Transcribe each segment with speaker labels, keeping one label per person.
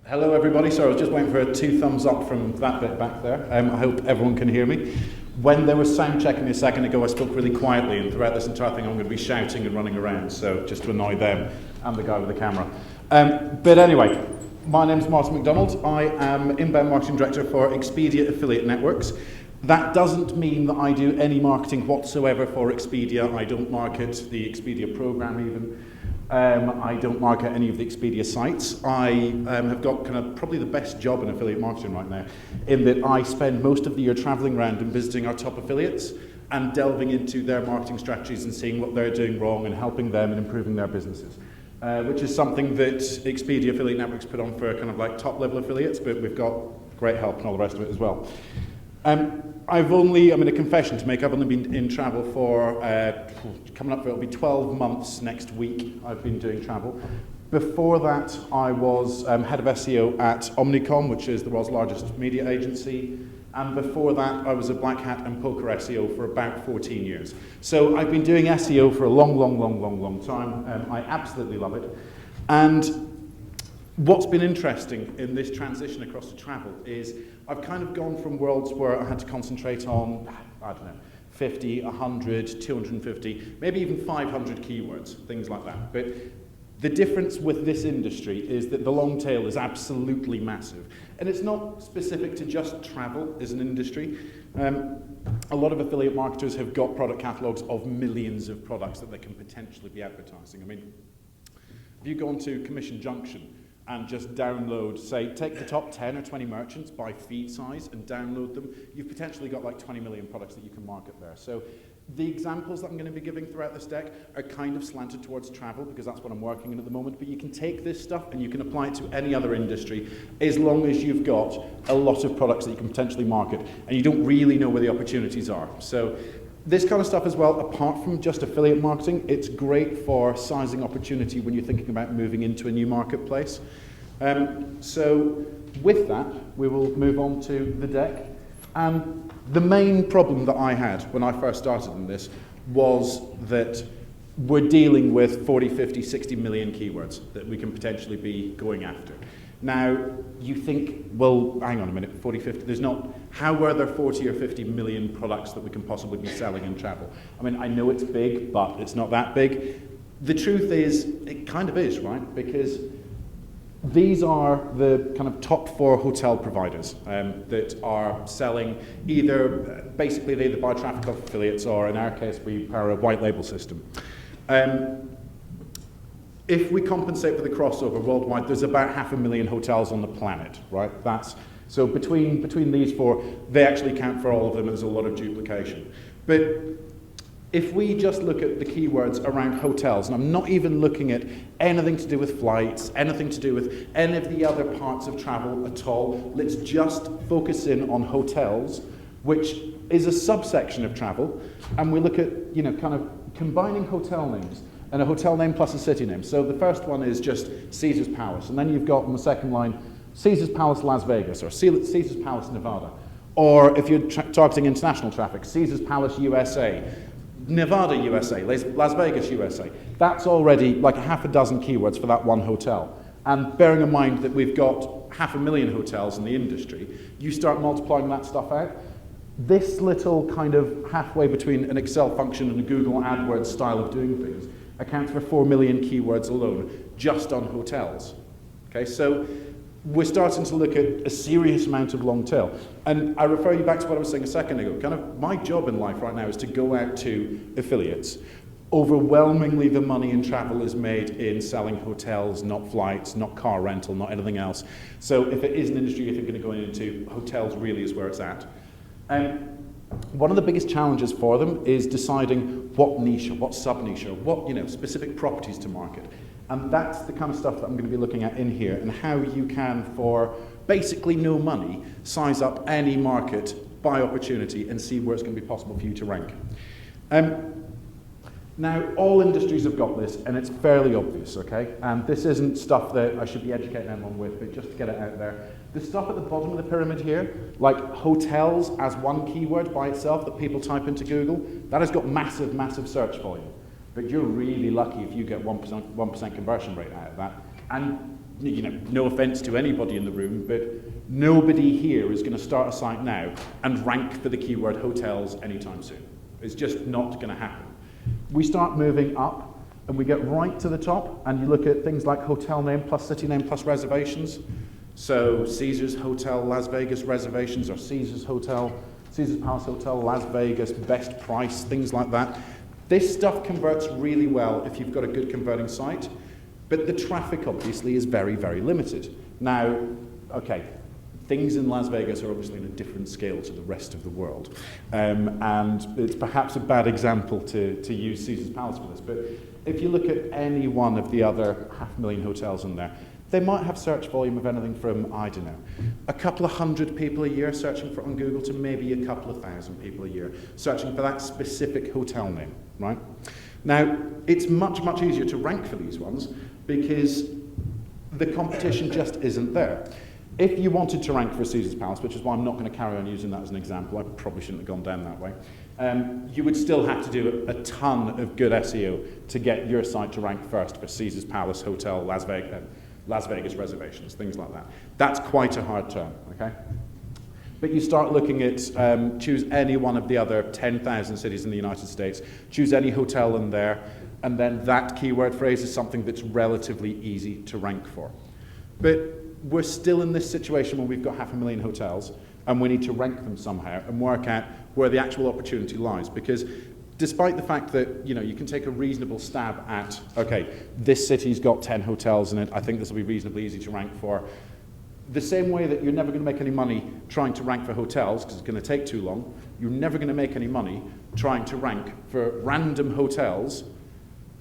Speaker 1: Hello everybody, sorry I was just waiting for 2 thumbs up from that bit back there. I hope everyone can hear me. When they were sound checking a second ago I spoke really quietly, and throughout this entire thing I'm going to be shouting and running around, so just to annoy them and the guy with the camera. But anyway, my name's Martin McDonald. I am Inbound Marketing Director for Expedia Affiliate Networks. That doesn't mean that I do any marketing whatsoever for Expedia. I don't market the Expedia program even. I don't market any of the Expedia sites. I have got kind of probably the best job in affiliate marketing right now, in that I spend most of the year traveling around and visiting our top affiliates and delving into their marketing strategies and seeing what they're doing wrong and helping them and improving their businesses, which is something that Expedia Affiliate Networks put on for kind of like top level affiliates, but we've got great help and all the rest of it as well. A confession to make, I've only been in travel for, coming up for, it'll be 12 months next week I've been doing travel. Before that, I was head of SEO at Omnicom, which is the world's largest media agency. And before that, I was a black hat and poker SEO for about 14 years. So I've been doing SEO for a long time. I absolutely love it. And what's been interesting in this transition across to travel is I've kind of gone from worlds where I had to concentrate on, 50, 100, 250, maybe even 500 keywords, things like that. But the difference with this industry is that the long tail is absolutely massive. And it's not specific to just travel as an industry. A lot of affiliate marketers have got product catalogs of millions of products that they can potentially be advertising. I mean, if you go onto Commission Junction and just download, say, take the top 10 or 20 merchants by feed size and download them, you've potentially got like 20 million products that you can market there. So the examples that I'm going to be giving throughout this deck are kind of slanted towards travel because that's what I'm working in at the moment, but you can take this stuff and you can apply it to any other industry as long as you've got a lot of products that you can potentially market and you don't really know where the opportunities are. So this kind of stuff as well, apart from just affiliate marketing, it's great for sizing opportunity when you're thinking about moving into a new marketplace. So with that, we will move on to the deck. The main problem that I had when I first started in this was that we're dealing with 40, 50, 60 million keywords that we can potentially be going after. Now, you think, well, hang on a minute, 40, 50, there's not, how were there 40 or 50 million products that we can possibly be selling in travel? I mean, I know it's big, but it's not that big. The truth is, it kind of is, right? Because these are the kind of top 4 hotel providers that are selling either, basically they either buy traffic off affiliates or in our case, we power a white label system. If we compensate for the crossover worldwide, there's about 500,000 hotels on the planet, right? So between these 4, they actually count for all of them. There's a lot of duplication. But if we just look at the keywords around hotels, and I'm not even looking at anything to do with flights, anything to do with any of the other parts of travel at all, let's just focus in on hotels, which is a subsection of travel, and we look at, kind of combining hotel names. And a hotel name plus a city name. So the first one is just Caesar's Palace. And then you've got on the second line, Caesar's Palace Las Vegas, or Caesar's Palace Nevada. Or if you're targeting international traffic, Caesar's Palace USA, Nevada USA, Las Vegas USA. That's already like a 6 keywords for that one hotel. And bearing in mind that we've got 500,000 hotels in the industry, you start multiplying that stuff out. This little kind of halfway between an Excel function and a Google AdWords style of doing things accounts for 4 million keywords alone, just on hotels. Okay, so we're starting to look at a serious amount of long tail. And I refer you back to what I was saying a second ago. Kind of my job in life right now is to go out to affiliates. Overwhelmingly, the money in travel is made in selling hotels, not flights, not car rental, not anything else. So if it is an industry you're thinking of going into, hotels really is where it's at. One of the biggest challenges for them is deciding what niche or what sub-niche or what specific properties to market. And that's the kind of stuff that I'm going to be looking at in here and how you can, for basically no money, size up any market by opportunity and see where it's going to be possible for you to rank. Now, all industries have got this, and it's fairly obvious, okay? And this isn't stuff that I should be educating anyone with, but just to get it out there. The stuff at the bottom of the pyramid here, like hotels as one keyword by itself that people type into Google, that has got massive, massive search volume. But you're really lucky if you get 1% conversion rate out of that. And no offense to anybody in the room, but nobody here is going to start a site now and rank for the keyword hotels anytime soon. It's just not going to happen. We start moving up and we get right to the top, and you look at things like hotel name plus city name plus reservations. So Caesars Hotel Las Vegas reservations, or Caesars Palace Hotel Las Vegas best price, things like that. This stuff converts really well if you've got a good converting site, but the traffic obviously is very, very limited. Now, okay, things in Las Vegas are obviously on a different scale to the rest of the world. And it's perhaps a bad example to use Caesars Palace for this, but if you look at any one of the other 500,000 hotels in there, they might have search volume of anything from, I don't know, a couple of hundred people a year searching for it on Google to maybe a couple of thousand people a year searching for that specific hotel name, right? Now, it's much, much easier to rank for these ones because the competition just isn't there. If you wanted to rank for a Caesars Palace, which is why I'm not going to carry on using that as an example, I probably shouldn't have gone down that way, you would still have to do a ton of good SEO to get your site to rank first for Caesars Palace Hotel Las Vegas reservations, things like that. That's quite a hard term, okay? But you start looking at, choose any one of the other 10,000 cities in the United States, choose any hotel in there, and then that keyword phrase is something that's relatively easy to rank for. But we're still in this situation where we've got 500,000 hotels, and we need to rank them somehow and work out where the actual opportunity lies. Because despite the fact that you can take a reasonable stab at, okay, this city's got 10 hotels in it, I think this will be reasonably easy to rank for. The same way that you're never going to make any money trying to rank for hotels, because it's going to take too long, you're never going to make any money trying to rank for random hotels,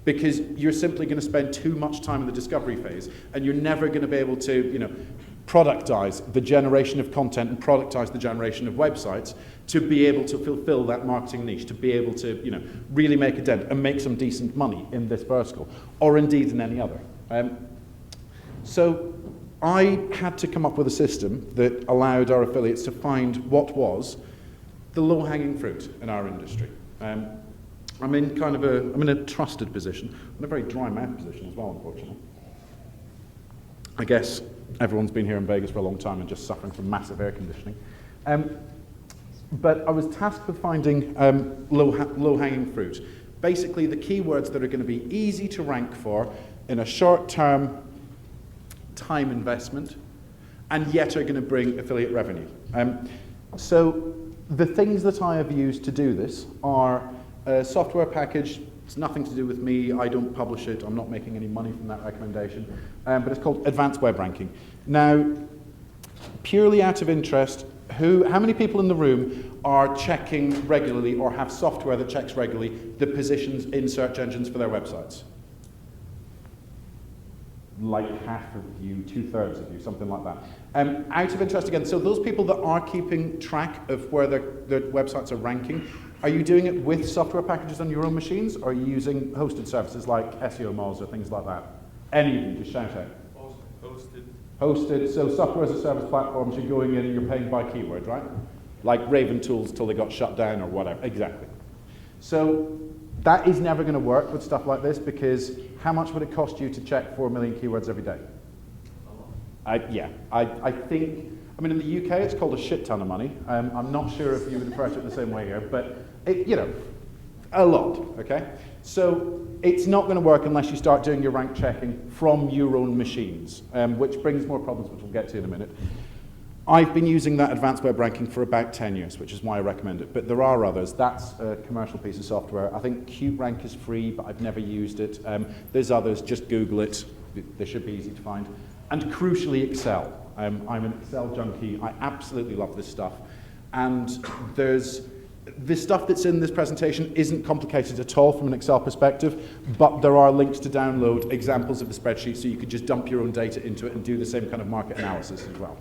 Speaker 1: because you're simply going to spend too much time in the discovery phase, and you're never going to be able to, productize the generation of content and productize the generation of websites to be able to fulfill that marketing niche, to be able to, really make a dent and make some decent money in this vertical, or indeed in any other. So I had to come up with a system that allowed our affiliates to find what was the low-hanging fruit in our industry. I'm in a trusted position, in a very dry mouth position as well, unfortunately. I guess everyone's been here in Vegas for a long time and just suffering from massive air conditioning. But I was tasked with finding low-hanging fruit. Basically, the keywords that are going to be easy to rank for in a short-term time investment, and yet are going to bring affiliate revenue. So the things that I have used to do this are a software package. It's nothing to do with me. I don't publish it. I'm not making any money from that recommendation. But it's called Advanced Web Ranking. Now, purely out of interest, how many people in the room are checking regularly or have software that checks regularly the positions in search engines for their websites? Like half of you, 2/3 of you, something like that. Out of interest again, so those people that are keeping track of where their websites are ranking, are you doing it with software packages on your own machines, or are you using hosted services like SEO Moz or things like that? Any of you, just shout out.
Speaker 2: Hosted.
Speaker 1: Hosted, so software as a service platforms, you're going in and you're paying by keyword, right? Like Raven Tools till they got shut down or whatever, exactly. So that is never going to work with stuff like this, because how much would it cost you to check 4 million keywords every day? I think, in the UK it's called a shit ton of money. I'm not sure if you would refer to it the same way here, but a lot, okay? So it's not going to work unless you start doing your rank checking from your own machines, which brings more problems, which we'll get to in a minute. I've been using that advanced web ranking for about 10 years, which is why I recommend it. But there are others. That's a commercial piece of software. I think QRank is free, but I've never used it. There's others. Just Google it. They should be easy to find. And crucially, Excel. I'm an Excel junkie. I absolutely love this stuff. And the stuff that's in this presentation isn't complicated at all from an Excel perspective, but there are links to download examples of the spreadsheet, so you could just dump your own data into it and do the same kind of market analysis as well.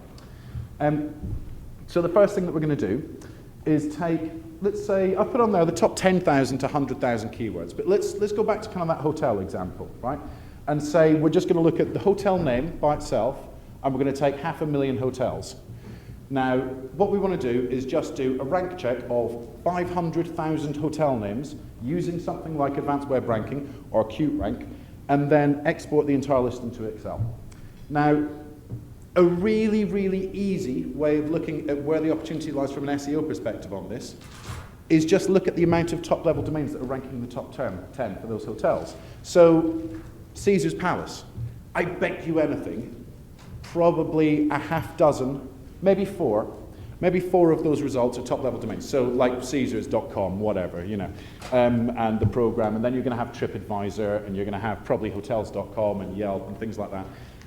Speaker 1: So the first thing that we're going to do is take, let's say, I've put on there the top 10,000 to 100,000 keywords, but let's go back to kind of that hotel example, right? And say we're just going to look at the hotel name by itself, and we're going to take 500,000 hotels. Now, what we want to do is just do a rank check of 500,000 hotel names using something like Advanced Web Ranking or QRank, and then export the entire list into Excel. Now, a really, really easy way of looking at where the opportunity lies from an SEO perspective on this is just look at the amount of top-level domains that are ranking in the top 10 for those hotels. So, Caesar's Palace. I bet you anything, probably a half dozen, maybe four of those results are top-level domains. So, like Caesars.com, whatever, you know, and the program. And then you're going to have TripAdvisor, and you're going to have probably Hotels.com and Yelp and things like that.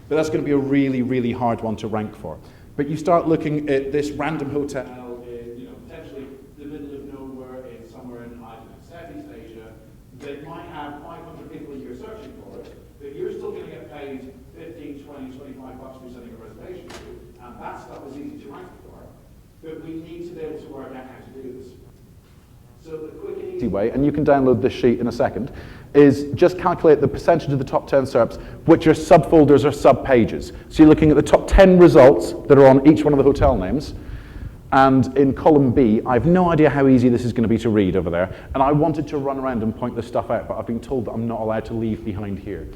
Speaker 1: But that's going to be a really, really hard one to rank for. But you start looking at this random hotel in, you know, potentially the middle of nowhere in somewhere in, I don't know, Southeast Asia, that might have 500 people a year searching for it, but you're still going to get paid 15, 20, 25 bucks for sending a reservation to, and that stuff is easy to rank for. But we need to be able to work out how to do this. So the quick and easy way, and you can download this sheet in a second, is just calculate the percentage of the top 10 SERPs which are subfolders or subpages. So you're looking at the top 10 results that are on each one of the hotel names. And in column B, I have no idea how easy this is going to be to read over there. And I wanted to run around and point this stuff out, but I've been told that I'm not allowed to leave behind here.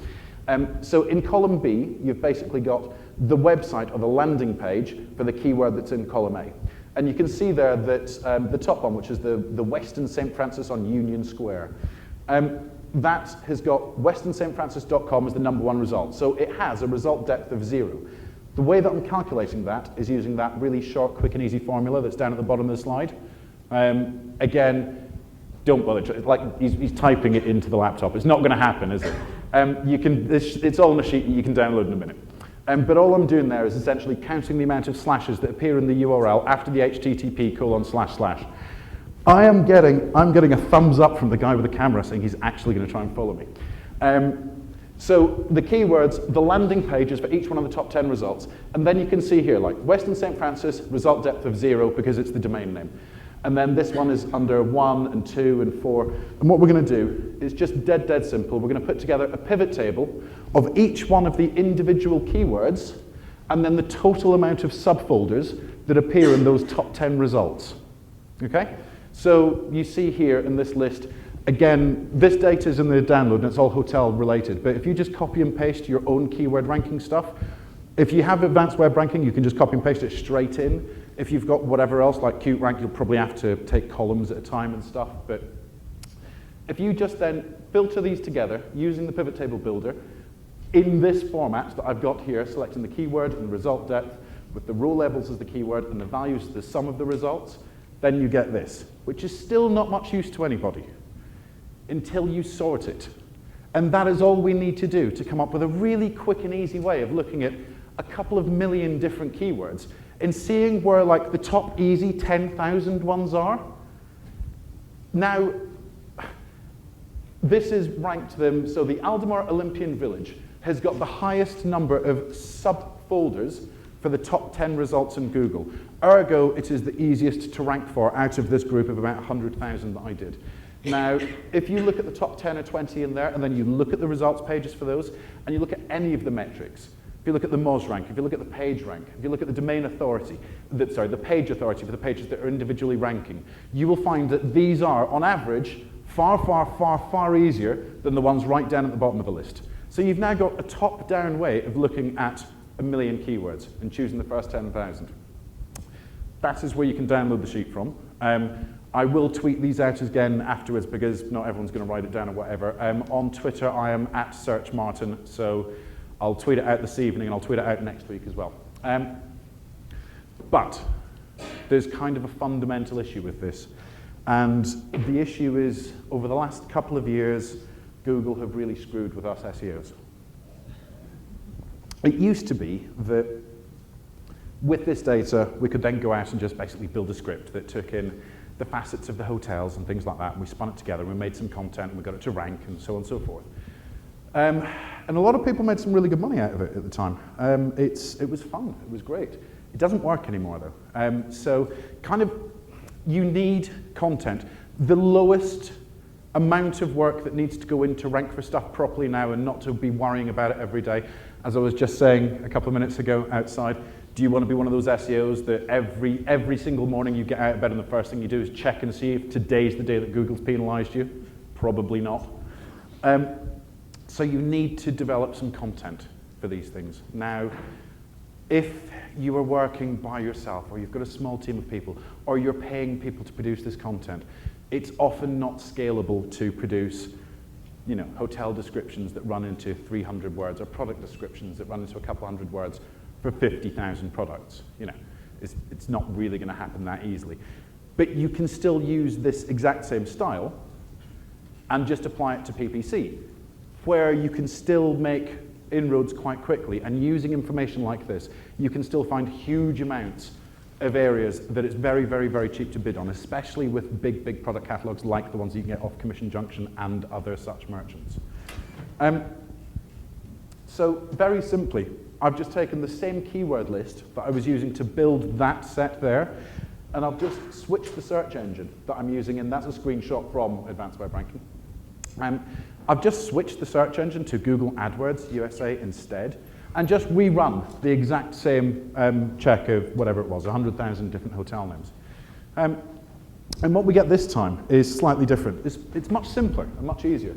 Speaker 1: So in column B, you've basically got the website or the landing page for the keyword that's in column A. And you can see there that the top one, which is the Westin St. Francis on Union Square, that has got westinstfrancis.com as the #1 result. So it has a result depth of 0. The way that I'm calculating that is using that really short, quick and easy formula that's down at the bottom of the slide. Again, don't bother, like he's typing it into the laptop. It's not going to happen, is it? It's all in a sheet that you can download in a minute. But all I'm doing there is essentially counting the amount of slashes that appear in the URL after the http://. I'm getting a thumbs up from the guy with the camera saying he's actually going to try and follow me. So the keywords, the landing pages for each one of the top 10 results, and then you can see here, like Westin St. Francis, result depth of 0 because it's the domain name. And then this one is under 1 and 2 and 4. And what we're going to do is just dead simple. We're going to put together a pivot table of each one of the individual keywords and then the total amount of subfolders that appear in those top 10 results. Okay? So you see here in this list, again, this data is in the download and it's all hotel related. But if you just copy and paste your own keyword ranking stuff, if you have advanced web ranking, you can just copy and paste it straight in. If you've got whatever else, like Qt Rank, you'll probably have to take columns at a time and stuff. But if you just then filter these together using the pivot table builder in this format that I've got here, selecting the keyword and the result depth with the row labels as the keyword and the values as the sum of the results, then you get this, which is still not much use to anybody until you sort it. And that is all we need to do to come up with a really quick and easy way of looking at a couple of million different keywords and seeing where like the top easy 10,000 ones are. Now, this is ranked them, so the Aldemar Olympian Village has got the highest number of subfolders for the top 10 results in Google. Ergo, it is the easiest to rank for out of this group of about 100,000 that I did. Now, if you look at the top 10 or 20 in there, and then you look at the results pages for those, and you look at any of the metrics, if you look at the Moz rank, if you look at the page rank, if you look at the domain authority, the page authority for the pages that are individually ranking, you will find that these are, on average, far easier than the ones right down at the bottom of the list. So you've now got a top-down way of looking at a million keywords and choosing the first 10,000. That is where you can download the sheet from. I will tweet these out again afterwards because not everyone's going to write it down or whatever. On Twitter, I am @SearchMartin, so I'll tweet it out this evening and I'll tweet it out next week as well. But there's kind of a fundamental issue with this. And the issue is, over the last couple of years, Google have really screwed with us SEOs. It used to be that with this data, we could then go out and just basically build a script that took in the facets of the hotels and things like that, and we spun it together, and we made some content, and we got it to rank, and so on and so forth. And a lot of people made some really good money out of it at the time. It was fun, it was great. It doesn't work anymore, though. So kind of, you need content. The lowest amount of work that needs to go in to rank for stuff properly now and not to be worrying about it every day. As I was just saying a couple of minutes ago outside, do you want to be one of those SEOs that every single morning you get out of bed and the first thing you do is check and see if today's the day that Google's penalized you? Probably not. So you need to develop some content for these things. Now, if you are working by yourself, or you've got a small team of people, or you're paying people to produce this content, it's often not scalable to produce, you know, hotel descriptions that run into 300 words, or product descriptions that run into a couple hundred words for 50,000 products. You know, it's not really going to happen that easily. But you can still use this exact same style and just apply it to PPC, where you can still make inroads quite quickly, and using information like this, you can still find huge amounts of areas that it's very, very, very cheap to bid on, especially with big, big product catalogs like the ones you can get off Commission Junction and other such merchants. So very simply, I've just taken the same keyword list that I was using to build that set there, and I've just switched the search engine that I'm using, and that's a screenshot from Advanced Web Ranking. I've just switched the search engine to Google AdWords USA instead, and just rerun the exact same check of whatever it was, 100,000 different hotel names. And what we get this time is slightly different. It's much simpler and much easier,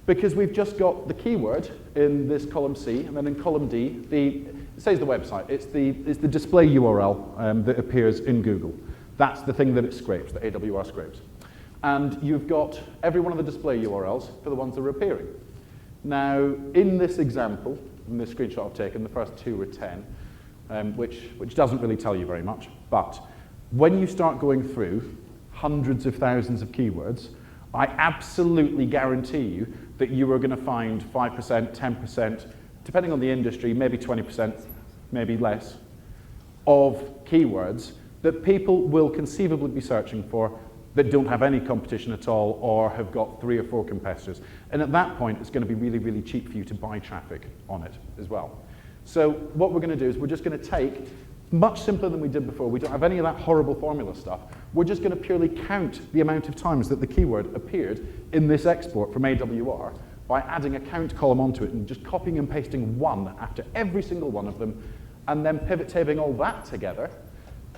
Speaker 1: because we've just got the keyword in this column C, and then in column D, it says the website. It's the display URL that appears in Google. That's the thing that it scrapes, that AWR scrapes. And you've got every one of the display URLs for the ones that are appearing. Now, in this example, in this screenshot I've taken, the first two were 10, which doesn't really tell you very much. But when you start going through hundreds of thousands of keywords, I absolutely guarantee you that you are going to find 5%, 10%, depending on the industry, maybe 20%, maybe less, of keywords that people will conceivably be searching for that don't have any competition at all, or have got 3 or 4 competitors. And at that point, it's going to be really, really cheap for you to buy traffic on it as well. So what we're going to do is we're just going to take, much simpler than we did before, we don't have any of that horrible formula stuff, we're just going to purely count the amount of times that the keyword appeared in this export from AWR by adding a count column onto it and just copying and pasting 1 after every single one of them, and then pivot tabling all that together.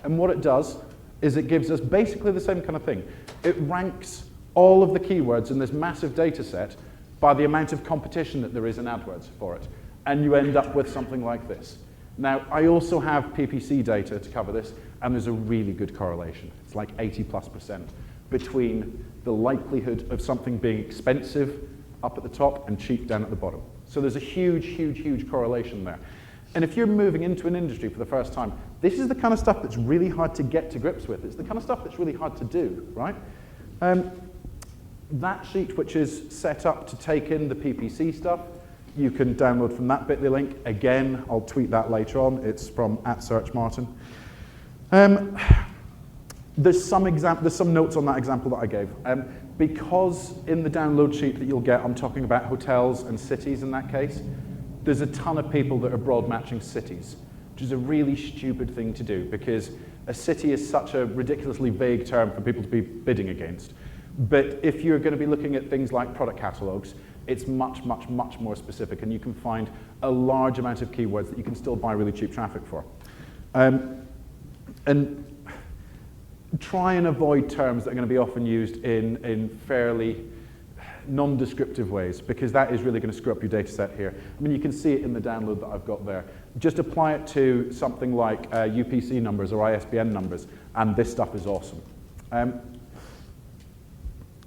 Speaker 1: And what it does is it gives us basically the same kind of thing. It ranks all of the keywords in this massive data set by the amount of competition that there is in AdWords for it. And you end up with something like this. Now, I also have PPC data to cover this, and there's a really good correlation. It's like 80+% between the likelihood of something being expensive up at the top and cheap down at the bottom. So there's a huge, huge, huge correlation there. And if you're moving into an industry for the first time, this is the kind of stuff that's really hard to get to grips with. It's the kind of stuff that's really hard to do, right? That sheet, which is set up to take in the PPC stuff, you can download from that bit.ly link. Again, I'll tweet that later on. It's from @SearchMartin. There's some notes on that example that I gave. Because in the download sheet that you'll get, I'm talking about hotels and cities in that case. There's a ton of people that are broad matching cities, which is a really stupid thing to do, because a city is such a ridiculously vague term for people to be bidding against. But if you're going to be looking at things like product catalogs, it's much, much, much more specific, and you can find a large amount of keywords that you can still buy really cheap traffic for. And try and avoid terms that are going to be often used in fairly non-descriptive ways, because that is really going to screw up your data set here. I mean, you can see it in the download that I've got there. Just apply it to something like UPC numbers or ISBN numbers, and this stuff is awesome.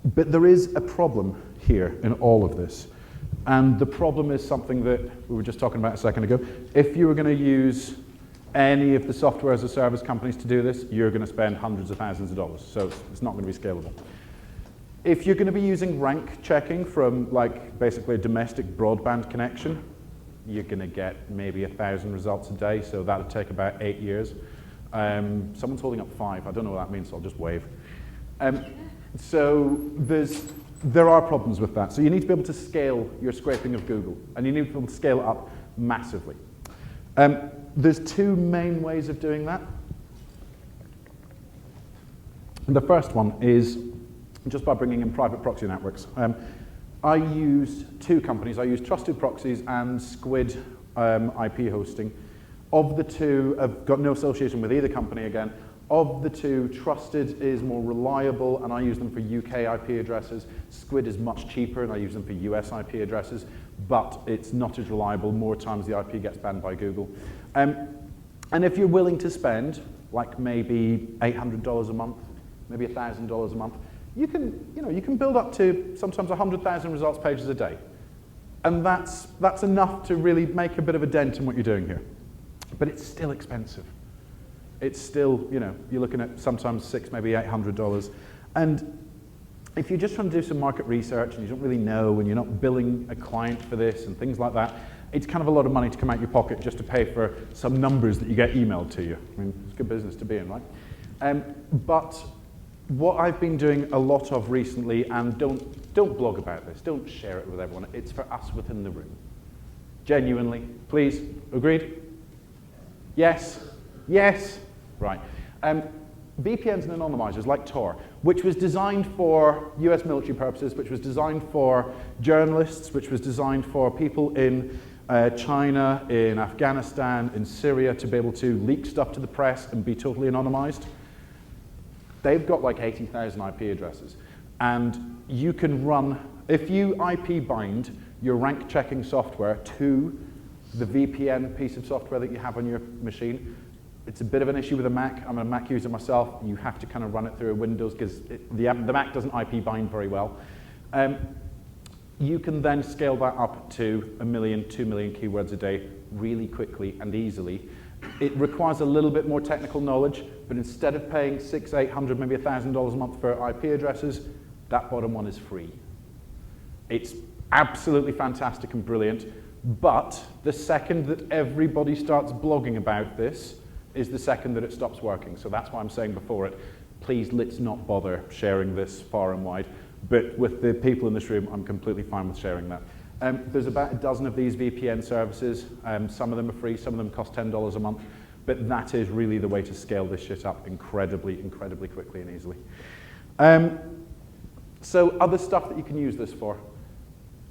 Speaker 1: But there is a problem here in all of this. And the problem is something that we were just talking about a second ago. If you were going to use any of the software as a service companies to do this, you're going to spend hundreds of thousands of dollars. So it's not going to be scalable. If you're going to be using rank checking from like basically a domestic broadband connection, you're going to get maybe 1,000 results a day, so that would take about 8 years. Someone's holding up 5. I don't know what that means, so I'll just wave. So there are problems with that. So you need to be able to scale your scraping of Google, and you need to be able to scale it up massively. There's 2 main ways of doing that. And the first one is just by bringing in private proxy networks. I use 2 companies. I use Trusted Proxies and Squid IP hosting. Of the 2, I've got no association with either company again. Of the two, Trusted is more reliable, and I use them for UK IP addresses. Squid is much cheaper, and I use them for US IP addresses, but it's not as reliable. More times the IP gets banned by Google. And if you're willing to spend, like maybe $800 a month, maybe $1,000 a month, you can build up to sometimes 100,000 results pages a day. And that's enough to really make a bit of a dent in what you're doing here. But it's still expensive. It's still, you're looking at sometimes $600, maybe $800. And if you're just trying to do some market research and you don't really know and you're not billing a client for this and things like that, it's kind of a lot of money to come out your pocket just to pay for some numbers that you get emailed to you. I mean, it's good business to be in, right? But what I've been doing a lot of recently, and don't blog about this, don't share it with everyone, it's for us within the room. Genuinely, please, agreed? Yes? Yes? Right. VPNs and anonymizers like Tor, which was designed for US military purposes, which was designed for journalists, which was designed for people in China, in Afghanistan, in Syria to be able to leak stuff to the press and be totally anonymized. They've got like 80,000 IP addresses. And you can run, if you IP bind your rank checking software to the VPN piece of software that you have on your machine, it's a bit of an issue with a Mac. I'm a Mac user myself. You have to kind of run it through a Windows because the Mac doesn't IP bind very well. You can then scale that up to 1 million, 2 million keywords a day really quickly and easily. It requires a little bit more technical knowledge, but instead of paying $600, $800, maybe $1,000 a month for IP addresses, that bottom one is free. It's absolutely fantastic and brilliant, but the second that everybody starts blogging about this is the second that it stops working. So that's why I'm saying before it, please let's not bother sharing this far and wide. But with the people in this room, I'm completely fine with sharing that. There's about a dozen of these VPN services. Some of them are free, some of them cost $10 a month. But that is really the way to scale this shit up incredibly, incredibly quickly and easily. So other stuff that you can use this for.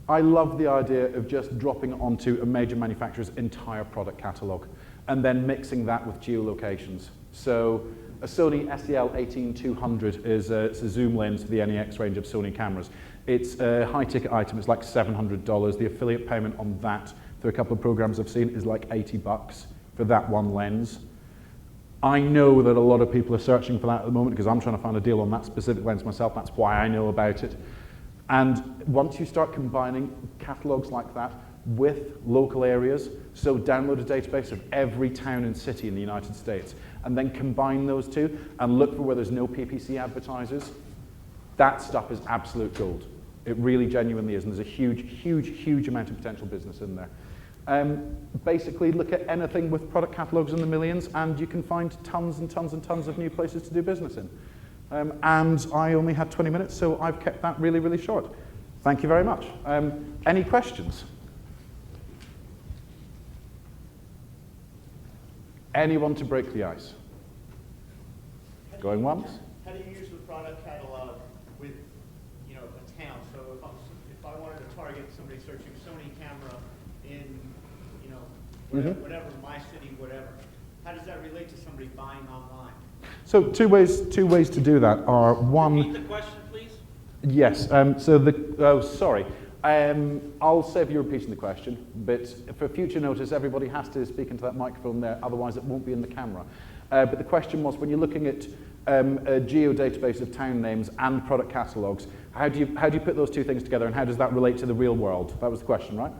Speaker 1: I love the idea of just dropping onto a major manufacturer's entire product catalog and then mixing that with geolocations. So a Sony SEL18200 is a zoom lens for the NEX range of Sony cameras. It's a high-ticket item. It's like $700. The affiliate payment on that through a couple of programs I've seen is like $80 for that one lens. I know that a lot of people are searching for that at the moment because I'm trying to find a deal on that specific lens myself. That's why I know about it. And once you start combining catalogs like that with local areas, so download a database of every town and city in the United States, and then combine those two and look for where there's no PPC advertisers, that stuff is absolute gold. It really genuinely is, and there's a huge, huge, huge amount of potential business in there. Basically, look at anything with product catalogs in the millions, and you can find tons and tons and tons of new places to do business in. And I only had 20 minutes, so I've kept that really, really short. Thank you very much. Any questions? Anyone to break the ice? Going once?
Speaker 2: How do you use the product catalog with, a town? So if I wanted to target somebody searching Sony camera in, whatever, my city, whatever, how does that relate to somebody buying online?
Speaker 1: So two ways to do that are one.
Speaker 2: Repeat the question, please.
Speaker 1: Yes. Sorry. I'll save you repeating the question, but for future notice, everybody has to speak into that microphone there, otherwise it won't be in the camera. But the question was, when you're looking at a geo database of town names and product catalogs, how do you put those two things together, and how does that relate to the real world? That was the question, right?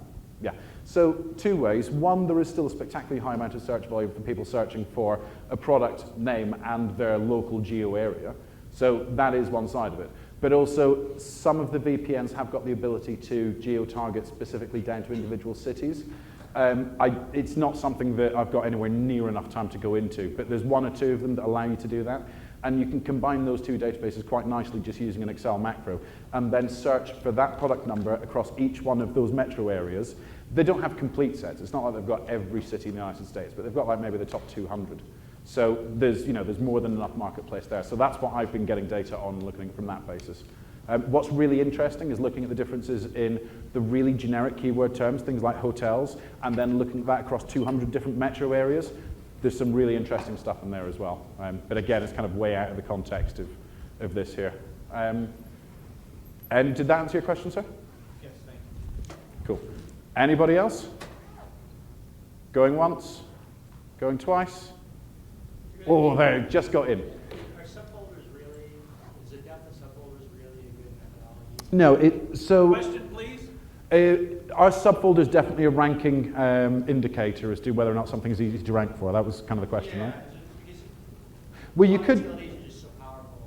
Speaker 1: Yeah. So two ways. One, there is still a spectacularly high amount of search volume from people searching for a product name and their local geo area. So that is one side of it. But also, some of the VPNs have got the ability to geo-target specifically down to individual cities. It's not something that I've got anywhere near enough time to go into, but there's one or two of them that allow you to do that. And you can combine those two databases quite nicely just using an Excel macro, and then search for that product number across each one of those metro areas. They don't have complete sets. It's not like they've got every city in the United States, but they've got like maybe the top 200. So there's more than enough marketplace there. So that's what I've been getting data on, looking from that basis. What's really interesting is looking at the differences in the really generic keyword terms, things like hotels, and then looking at that across 200 different metro areas. there's some really interesting stuff in there as well. But again, it's kind of way out of the context of this here. And did that answer your question, sir?
Speaker 2: Yes, thank you.
Speaker 1: Cool. Anybody else? Going once? Going twice? Oh, they just got in.
Speaker 3: Are subfolders really, is the depth of subfolders really a good methodology?
Speaker 1: No, so
Speaker 2: Question, please?
Speaker 1: our subfolder is definitely a ranking indicator as to whether or not something is easy to rank for. That was kind of the question, right?
Speaker 3: Because
Speaker 1: Well, you
Speaker 3: a lot
Speaker 1: could.
Speaker 3: of TLDs are just so powerful.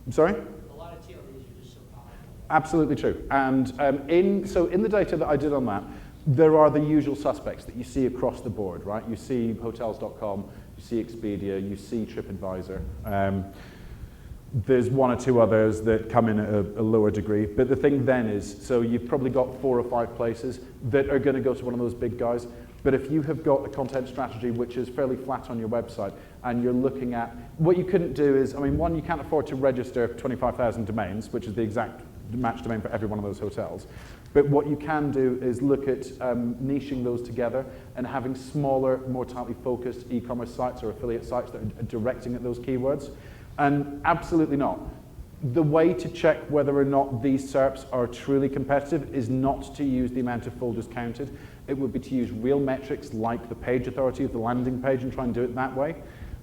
Speaker 1: I'm sorry?
Speaker 3: A lot of TLDs are just so powerful.
Speaker 1: Absolutely true. And in the data that I did on that, there are the usual suspects that you see across the board, right? You see hotels.com, you see Expedia, you see TripAdvisor. There's one or two others that come in at a lower degree. But the thing then is, so you've probably got 4 or 5 places that are going to go to one of those big guys. But if you have got a content strategy which is fairly flat on your website, and you're looking at, what you couldn't do is, I mean, one, you can't afford to register 25,000 domains, which is the exact match domain for every one of those hotels. But what you can do is look at niching those together and having smaller, more tightly focused e-commerce sites or affiliate sites that are directing at those keywords. And absolutely not. The way to check whether or not these SERPs are truly competitive is not to use the amount of folders counted. It would be to use real metrics like the page authority of the landing page and try and do it that way.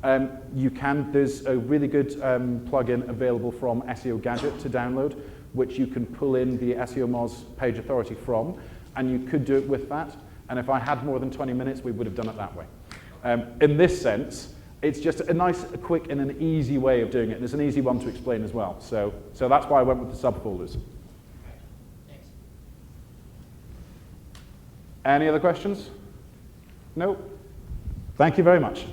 Speaker 1: There's a really good plugin available from SEO Gadget to download, which you can pull in the SEO Moz page authority from, and you could do it with that. And if I had more than 20 minutes, we would have done it that way. In this sense, it's just a nice, a quick, and an easy way of doing it. And it's an easy one to explain as well. So that's why I went with the subfolders.
Speaker 3: Thanks.
Speaker 1: Any other questions? No? Thank you very much.